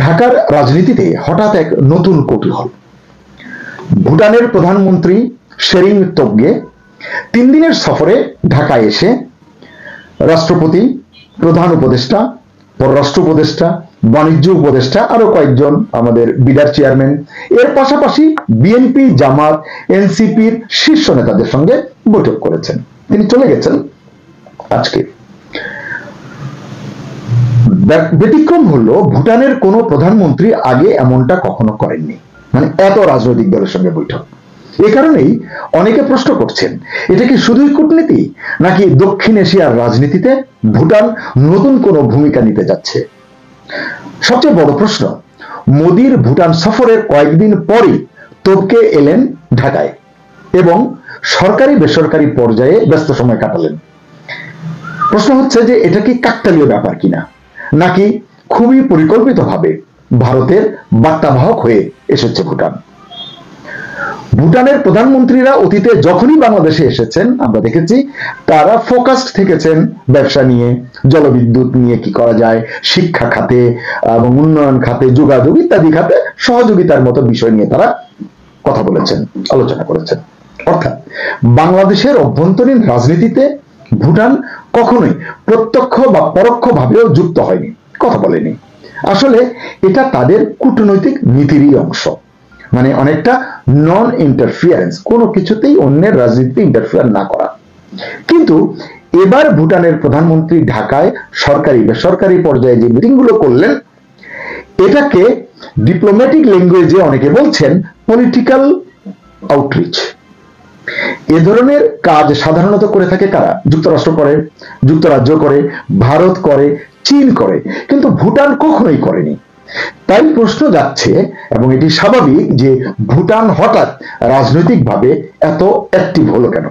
ঢাকার রাজনীতিতে হঠাৎ এক নতুন কৌতূহল। ভুটানের প্রধানমন্ত্রী শেরিং তোবগে 3 দিনের সফরে ঢাকায় এসে রাষ্ট্রপতি, প্রধান উপদেষ্টা, পররাষ্ট্র উপদেষ্টা, বাণিজ্য উপদেষ্টা, আরো কয়েকজন আমাদের বিডার চেয়ারম্যান, এর পাশাপাশি বিএনপি, জামাত, এনসিপির শীর্ষ নেতাদের সঙ্গে বৈঠক করেছেন। তিনি চলে গেছেন আজকে। ব্যতিক্রম হলো ভুটানের কোন প্রধানমন্ত্রী আগে এমনটা কখনো করেননি, মানে এত রাজনৈতিক দলের সঙ্গে বৈঠক। এ কারণেই অনেকে প্রশ্ন করছেন, এটা কি শুধুই কূটনীতি, নাকি দক্ষিণ এশিয়ার রাজনীতিতে ভুটান নতুন কোনো ভূমিকা নিতে যাচ্ছে? সবচেয়ে বড় প্রশ্ন, মোদির ভুটান সফরের কয়েকদিন পরই তোবগে এলেন ঢাকায় এবং সরকারি বেসরকারি পর্যায়ে ব্যস্ত সময় কাটালেন। প্রশ্ন হচ্ছে যে এটা কি কাকতালীয় ব্যাপার কিনা, নাকি খুবই পরিকল্পিতভাবে ভারতের বার্তাবাহক হয়ে এসেছে ভুটান। ভুটানের প্রধানমন্ত্রীরা অতীতে যখনই বাংলাদেশে এসেছেন আমরা দেখেছি তারা ফোকাসড থেকেছেন ব্যবসা নিয়ে, জলবিদ্যুৎ নিয়ে কি করা যায়, শিক্ষা খাতে এবং উন্নয়ন খাতে, যোগাযোগ ইত্যাদি খাতে সহযোগিতার মতো বিষয় নিয়ে তারা কথা বলেছেন, আলোচনা করেছেন। অর্থাৎ বাংলাদেশের অভ্যন্তরীণ রাজনীতিতে ভুটান কখনোই প্রত্যক্ষ বা পরোক্ষ ভাবেও যুক্ত হয়নি, কথা বলেনি। আসলে এটা তাদের কূটনৈতিক নীতিরই অংশ, মানে অনেকটা নন ইন্টারফিয়ারেন্স, কোনো কিছুতেই অন্যের রাজনীতিতে ইন্টারফিয়ার না করা। কিন্তু এবার ভুটানের প্রধানমন্ত্রী ঢাকায় সরকারি বেসরকারি পর্যায়ে যে মিটিংগুলো করলেন, এটাকে ডিপ্লোম্যাটিক ল্যাঙ্গুয়েজে অনেকে বলছেন পলিটিক্যাল আউটরিচ। এ ধরনের কাজ সাধারণত করে থাকে কারা? যুক্তরাষ্ট্র করে, যুক্তরাজ্য করে, ভারত করে, চীন করে, কিন্তু ভুটান কখনোই করেনি। তাই প্রশ্ন যাচ্ছে, এবং এটি স্বাভাবিক, যে ভুটান হঠাৎ রাজনৈতিকভাবে এত অ্যাক্টিভ হলো কেন?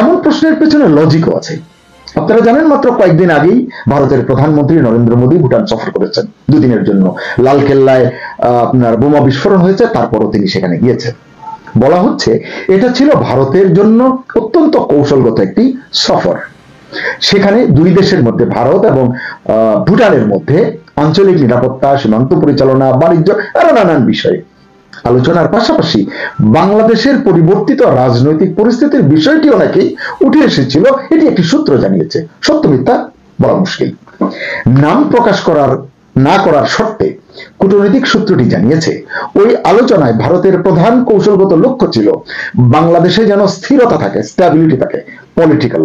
এমন প্রশ্নের পেছনে লজিকও আছে। আপনারা জানেন মাত্র কয়েকদিন আগেই ভারতের প্রধানমন্ত্রী নরেন্দ্র মোদী ভুটান সফর করেছেন 2 দিনের জন্য। লালকেল্লায় আপনার বোমা বিস্ফোরণ হয়েছে, তারপরও তিনি সেখানে গিয়েছেন। বলা হচ্ছে এটা ছিল ভারতের জন্য অত্যন্ত কৌশলগত একটি সফর। সেখানে 2 দেশের মধ্যে, ভারত এবং ভুটানের মধ্যে আঞ্চলিক নিরাপত্তা, সীমান্ত পরিচালনা, বাণিজ্য আরো নানান বিষয়ে আলোচনার পাশাপাশি বাংলাদেশের পরিবর্তিত রাজনৈতিক পরিস্থিতির বিষয়টিও নাকি উঠে এসেছিল। এটি একটি সূত্র জানিয়েছে, সত্য মিথ্যা বলা মুশকিল। নাম প্রকাশ না করার শর্তে কূটনৈতিক সূত্রটি জানিয়েছে ওই আলোচনায় ভারতের প্রধান কৌশলগত লক্ষ্য ছিল বাংলাদেশে যেন স্থিরতা থাকে, স্ট্যাবিলিটি থাকে, পলিটিক্যাল,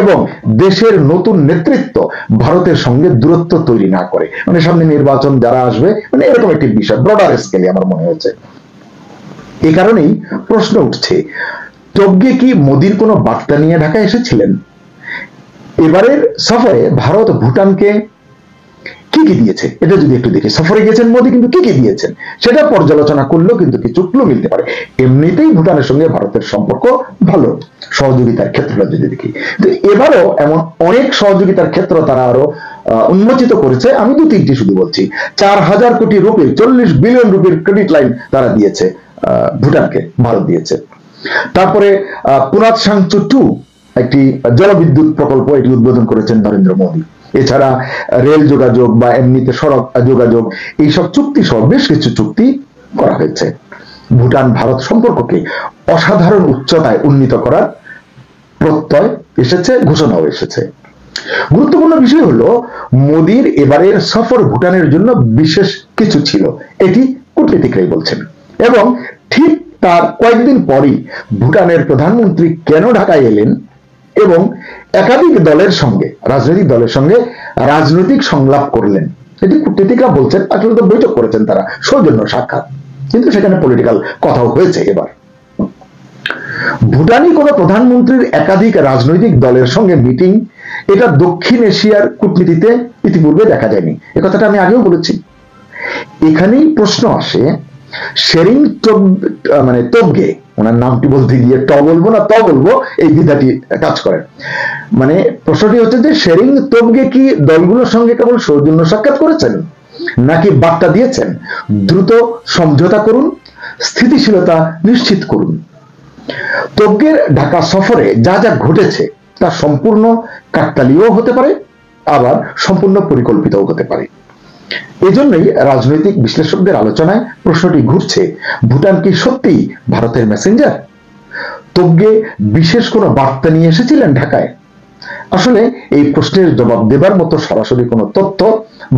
এবং দেশের নতুন নেতৃত্ব ভারতের সঙ্গে দূরত্ব তৈরি না করে, মানে সামনে নির্বাচন যারা আসবে, মানে এরকম একটি বিষয় ব্রডার স্কেলে আমার মনে হয়েছে। এই কারণেই প্রশ্ন উঠছে, তোবগে কি মোদির কোনো বার্তা নিয়ে ঢাকায় এসেছিলেন? এবারের সফরে ভারত ভুটানকে কি কি দিয়েছে এটা যদি একটু দেখি। সফরে গেছেন মোদী, কিন্তু কি কি দিয়েছেন সেটা পর্যালোচনা করলেও কিন্তু কিছু ক্লু মিলতে পারে। এমনিতেই ভুটানের সঙ্গে ভারতের সম্পর্ক ভালো, সহযোগিতার ক্ষেত্রটা যদি দেখি, তো এবারও এমন অনেক সহযোগিতার ক্ষেত্র তারা আরো উন্মোচিত করেছে। আমি 2-3টি শুধু বলছি। 4000 কোটি রুপি, 40 বিলিয়ন রুপির ক্রেডিট লাইন তারা দিয়েছে ভুটানকে, ভারত দিয়েছে। তারপরে পুরাত সাংচু 2 একটি জলবিদ্যুৎ প্রকল্প, এটি উদ্বোধন করেছেন নরেন্দ্র মোদী। এছাড়া রেল যোগাযোগ বা এমনিতে সড়ক যোগাযোগ, এইসব চুক্তি সহ বেশ কিছু চুক্তি করা হয়েছে। ভুটান ভারত সম্পর্ককে অসাধারণ উচ্চতায় উন্নীত করার প্রত্যয় এসেছে, ঘোষণাও এসেছে। গুরুত্বপূর্ণ বিষয় হলো মোদীর এবারের সফর ভুটানের জন্য বিশেষ কিছু ছিল, এটি কূটনীতিকরাই বলছেন। এবং ঠিক তার কয়েকদিন পরই ভুটানের প্রধানমন্ত্রী কেন ঢাকায় এলেন এবং একাধিক দলের সঙ্গে, রাজনৈতিক দলের সঙ্গে রাজনৈতিক সংলাপ করলেন, এটি কূটনীতিকরা বলছেন। আসলে তো বৈঠক করেছেন তারা, সৌজন্য সাক্ষাৎ, কিন্তু সেখানে পলিটিক্যাল কথাও হয়েছে। এবার ভুটানি কোন প্রধানমন্ত্রীর একাধিক রাজনৈতিক দলের সঙ্গে মিটিং, এটা দক্ষিণ এশিয়ার কূটনীতিতে ইতিপূর্বে দেখা যায়নি। এ কথাটা আমি আগেও বলেছি। এখানেই প্রশ্ন আসে, শেরিং তোবগে, ওনার নামটি বলতে গিয়ে ট বলবো না ত বলবো, এই দ্বিধাটি কাজ করে। মানে প্রশ্নটি হচ্ছে যে শেরিং তোবগে কি দলগুলোর সঙ্গে কেবল সৌজন্য সাক্ষাৎ করেছেন, নাকি বার্তা দিয়েছেন দ্রুত সমঝোতা করুন, স্থিতিশীলতা নিশ্চিত করুন? তোবগের ঢাকা সফরে যা যা ঘটেছে তা সম্পূর্ণ কাকতালীয় হতে পারে, আবার সম্পূর্ণ পরিকল্পিতও হতে পারে। এজন্যই রাজনৈতিক বিশ্লেষকদের আলোচনায় প্রশ্নটি ঘুরছে, ভুটান কি সত্যি ভারতের মেসেঞ্জার? তোবগে বিশেষ কোনো বার্তা নিয়ে এসেছিলেন ঢাকায়? আসলে এই প্রশ্নের জবাব দেবার মতো সরাসরি কোনো তথ্য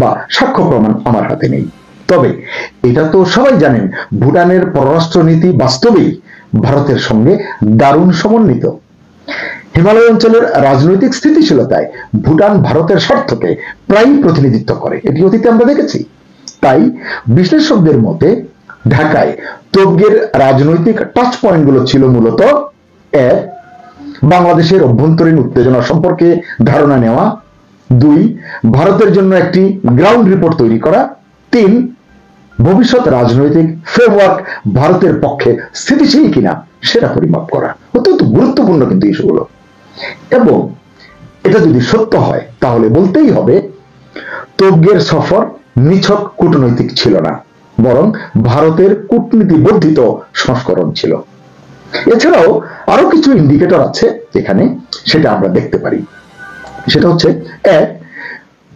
বা সাক্ষ্য প্রমাণ আমার হাতে নেই। তবে এটা তো সবাই জানেন, ভুটানের পররাষ্ট্রনীতি বাস্তবেই ভারতের সঙ্গে দারুণ সমন্বিত। হিমালয় অঞ্চলের রাজনৈতিক স্থিতিশীলতায় ভুটান ভারতের স্বার্থকে প্রায়ই প্রতিনিধিত্ব করে, এটি অতীতে আমরা দেখেছি। তাই বিশ্লেষকদের মতে ঢাকায় তোবগের রাজনৈতিক টাচ পয়েন্টগুলো ছিল মূলত: এক, বাংলাদেশের অভ্যন্তরীণ উত্তেজনা সম্পর্কে ধারণা নেওয়া; দুই, ভারতের জন্য একটি গ্রাউন্ড রিপোর্ট তৈরি করা; তিন, ভবিষ্যৎ রাজনৈতিক ফ্রেমওয়ার্ক ভারতের পক্ষে স্থিতিশীল কিনা সেটা পরিমাপ করা। অত্যন্ত গুরুত্বপূর্ণ কিন্তু ইস্যুগুলো। এবং এটা যদি সত্য হয় তাহলে বলতেই হবে তোবগের সফর নিছক কূটনৈতিক ছিল না, বরং ভারতের কূটনীতি বর্ধিত সংস্করণ ছিল। এছাড়াও আরো কিছু ইন্ডিকেটর আছে এখানে, সেটা আমরা দেখতে পারি। সেটা হচ্ছে, এক,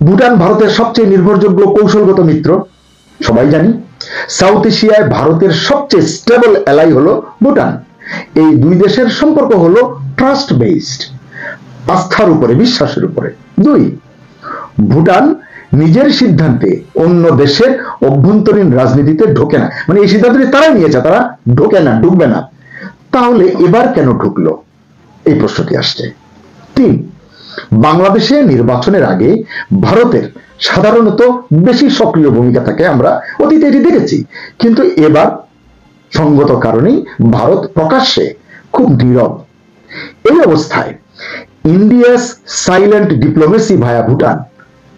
ভুটান ভারতের সবচেয়ে নির্ভরযোগ্য কৌশলগত মিত্র। সবাই জানি সাউথ এশিয়ায় ভারতের সবচেয়ে স্টেবল অ্যালাই হলো ভুটান। এই দুই দেশের সম্পর্ক হলো ট্রাস্ট বেসড, আস্থার উপরে, বিশ্বাসের উপরে। দুই, ভুটান নিজের সিদ্ধান্তে অন্য দেশের অভ্যন্তরীণ রাজনীতিতে ঢোকে না, মানে এই সিদ্ধান্তটি তারাই নিয়েছে, তারা ঢোকে না, ঢুকবে না। তাহলে এবার কেন ঢুকলো, এই প্রশ্নটি আসছে। তিন, বাংলাদেশে নির্বাচনের আগে ভারতের সাধারণত বেশি সক্রিয় ভূমিকা থাকে, আমরা অতীতে এটি দেখেছি। কিন্তু এবার সঙ্গত কারণেই ভারত প্রকাশ্যে খুব নীরব। এই অবস্থায় ইন্ডিয়াস সাইলেন্ট ডিপ্লোমেসি ভায়া ভুটান,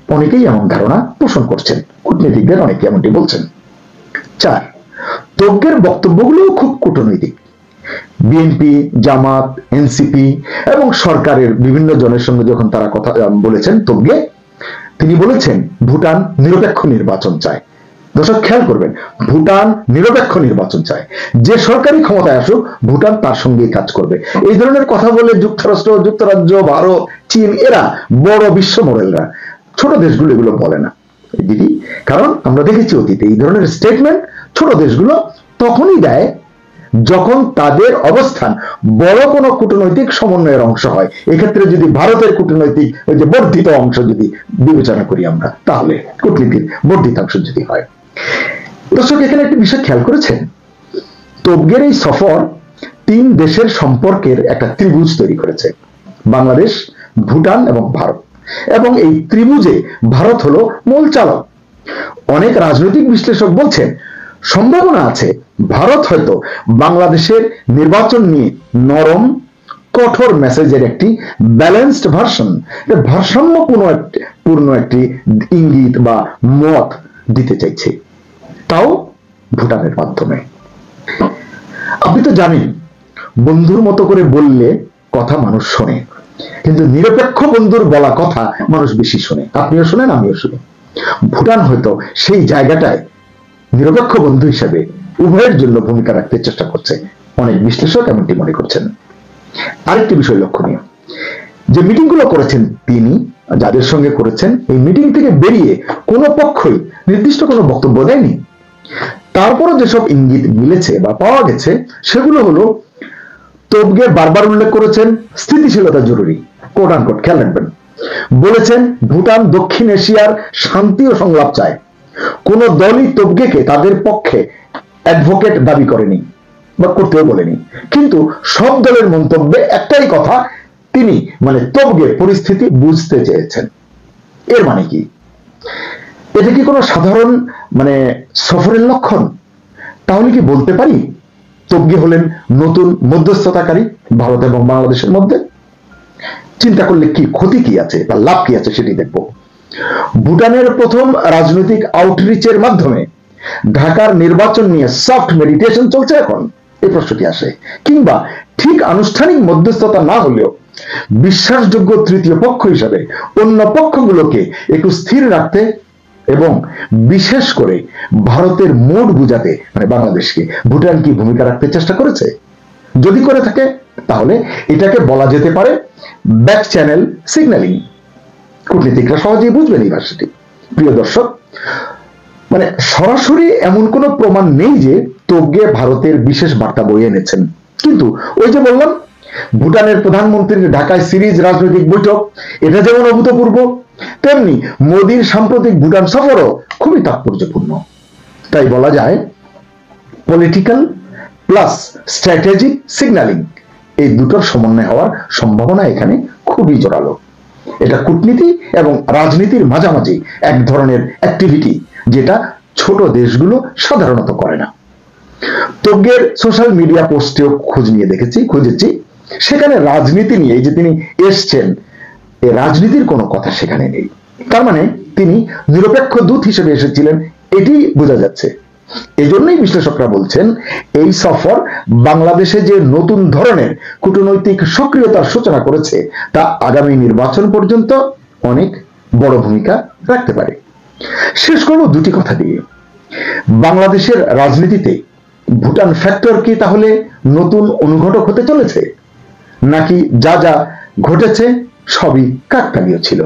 অনেকেই এমন ধারণা পোষণ করছেন, কূটনীতিকদের অনেকে এমনটি বলছেন। চার, তোবগের বক্তব্যগুলো খুব কূটনৈতিক। বিএনপি, জামাত, এনসিপি এবং সরকারের বিভিন্ন জনের সঙ্গে যখন তারা কথা বলেছেন তোবগে, তিনি বলেছেন ভুটান নিরপেক্ষ নির্বাচন চায়। দর্শক খেয়াল করবেন, ভুটান নিরপেক্ষ নির্বাচন চায়, যে সরকারি ক্ষমতায় আসুক ভুটান তার সঙ্গেই কাজ করবে। এই ধরনের কথা বলে যুক্তরাষ্ট্র, যুক্তরাজ্য, ভারত, চীন, এরা বড় বিশ্ব মডেলরা, ছোট দেশগুলো এগুলো বলে না দিদি। কারণ আমরা দেখেছি অতীতে এই ধরনের স্টেটমেন্ট ছোট দেশগুলো তখনই দেয় যখন তাদের অবস্থান বড় কোনো কূটনৈতিক সমন্বয়ের অংশ হয়। এক্ষেত্রে যদি ভারতের কূটনৈতিক ওই যে বর্ধিত অংশ যদি বিবেচনা করি আমরা, তাহলে কূটনীতির বর্ধিত অংশ যদি হয়। দর্শক এখানে একটি বিষয় খেয়াল করেছেন, তোবগের এই সফর তিন দেশের সম্পর্কের একটা ত্রিভুজ তৈরি করেছে: বাংলাদেশ, ভুটান এবং ভারত। এবং এই ত্রিভুজে ভারত হলো মূল চালক। অনেক রাজনৈতিক বিশ্লেষক বলছেন সম্ভাবনা আছে ভারত হয়তো বাংলাদেশের নির্বাচন নিয়ে নরম কঠোর মেসেজের একটি ব্যালেন্সড ভার্সন, ভারসাম্যপূর্ণ একটি ইঙ্গিত বা মত দিতে চাইছে, তাও ভুটানের মাধ্যমে। আপনি তো জানেন, বন্ধুর মতো করে বললে কথা মানুষ শোনে, কিন্তু নিরপেক্ষ বন্ধুর বলা কথা মানুষ বেশি শোনে। আপনিও শোনেন, আমিও শুনি। ভুটান হয়তো সেই জায়গাটায় নিরপেক্ষ বন্ধু হিসেবে উভয়ের জন্য ভূমিকা রাখতে চেষ্টা করছে, অনেক বিশ্লেষক এমনটি মনে করছেন। আরেকটি বিষয় লক্ষণীয়, যে মিটিংগুলো করেছেন তিনি, যাদের সঙ্গে করেছেন, এই মিটিং থেকে বেরিয়ে কোনো পক্ষই নির্দিষ্ট কোনো বক্তব্য দেয়নি। তারপরও যেসব ইঙ্গিত মিলেছে বা পাওয়া গেছে সেগুলো হলো, তোবগে বারবার উল্লেখ করেছেন স্থিতিশীলতা জরুরি, কোট আনকোট, খেয়াল রাখবেন। বলেছেন ভুটান দক্ষিণ এশিয়ার শান্তি ও সংলাপ চায়। কোন দলই তোবগেকে তাদের পক্ষে অ্যাডভোকেট দাবি করেনি বা করতেও বলেনি। কিন্তু সব দলের মন্তব্যে একটাই কথা, তিনি মানে তোবগে পরিস্থিতি বুঝতে চেয়েছেন। এর মানে কি? এটা কি কোনো সাধারণ মানে সফরের লক্ষণ? তাহলে কি বলতে পারি তোবগে হলেন নতুন মধ্যস্থতাকারী ভারত এবং বাংলাদেশের মধ্যে? চিন্তা করলে কি ক্ষতি কি আছে বা লাভ কি আছে সেটি দেখব। ভুটানের প্রথম রাজনৈতিক আউটরিচের মাধ্যমে ঢাকার নির্বাচন নিয়ে সফট মেডিটেশন চলছে এখন, এই প্রশ্নটি আসে। কিংবা ঠিক আনুষ্ঠানিক মধ্যস্থতা না হলেও বিশ্বাসযোগ্য তৃতীয় পক্ষ হিসাবে অন্য পক্ষগুলোকে একটু স্থির রাখতে এবং বিশেষ করে ভারতের মুড বুঝাতে মানে বাংলাদেশকে ভুটান কি ভূমিকা রাখতে চেষ্টা করেছে? যদি করে থাকে তাহলে এটাকে বলা যেতে পারে ব্যাক চ্যানেল সিগন্যালিং। কূটনীতিকরা সহজেই বুঝবেন এই ভাষাটি। প্রিয় দর্শক, মানে সরাসরি এমন কোনো প্রমাণ নেই যে তোবগে ভারতের বিশেষ বার্তা বয়ে এনেছেন, কিন্তু ওই যে বললাম ভুটানের প্রধানমন্ত্রীর ঢাকায় সিরিজ রাজনৈতিক বৈঠক, এটা যেমন অভূতপূর্ব, তেমনি মোদীর সাম্প্রতিক ভুটান সফরও খুবই তাৎপর্যপূর্ণ। তাই বলা যায় পলিটিক্যাল প্লাস স্ট্র্যাটেজিক সিগন্যালিং এই দুটোর সমন্বয় হওয়ার সম্ভাবনা এখানে খুবই জোরালো। এটা কূটনীতি এবং রাজনীতির মাঝামাঝি এক ধরনের অ্যাক্টিভিটি, যেটা ছোট দেশগুলো সাধারণত করে না। তোবগের সোশ্যাল মিডিয়া পোস্টেও খোঁজ নিয়ে খুঁজেছি, সেখানে রাজনীতি নিয়ে এই যে তিনি এসছেন, এই রাজনীতির কোনো কথা সেখানে নেই। তার মানে তিনি নিরপেক্ষ দূত হিসেবে এসেছিলেন, এটি বোঝা যাচ্ছে। এই জন্যই বিশ্লেষকরা বলছেন এই সফর বাংলাদেশে যে নতুন ধরনের কূটনৈতিক সক্রিয়তার সূচনা করেছে তা আগামী নির্বাচন পর্যন্ত অনেক বড় ভূমিকা রাখতে পারে। শেষ করব দুটি কথা দিয়ে। বাংলাদেশের রাজনীতিতে ভুটান ফ্যাক্টর কি তাহলে নতুন অনুঘটক হতে চলেছে, নাকি যা যা ঘটেছে সবই কাকতালীয় ছিল?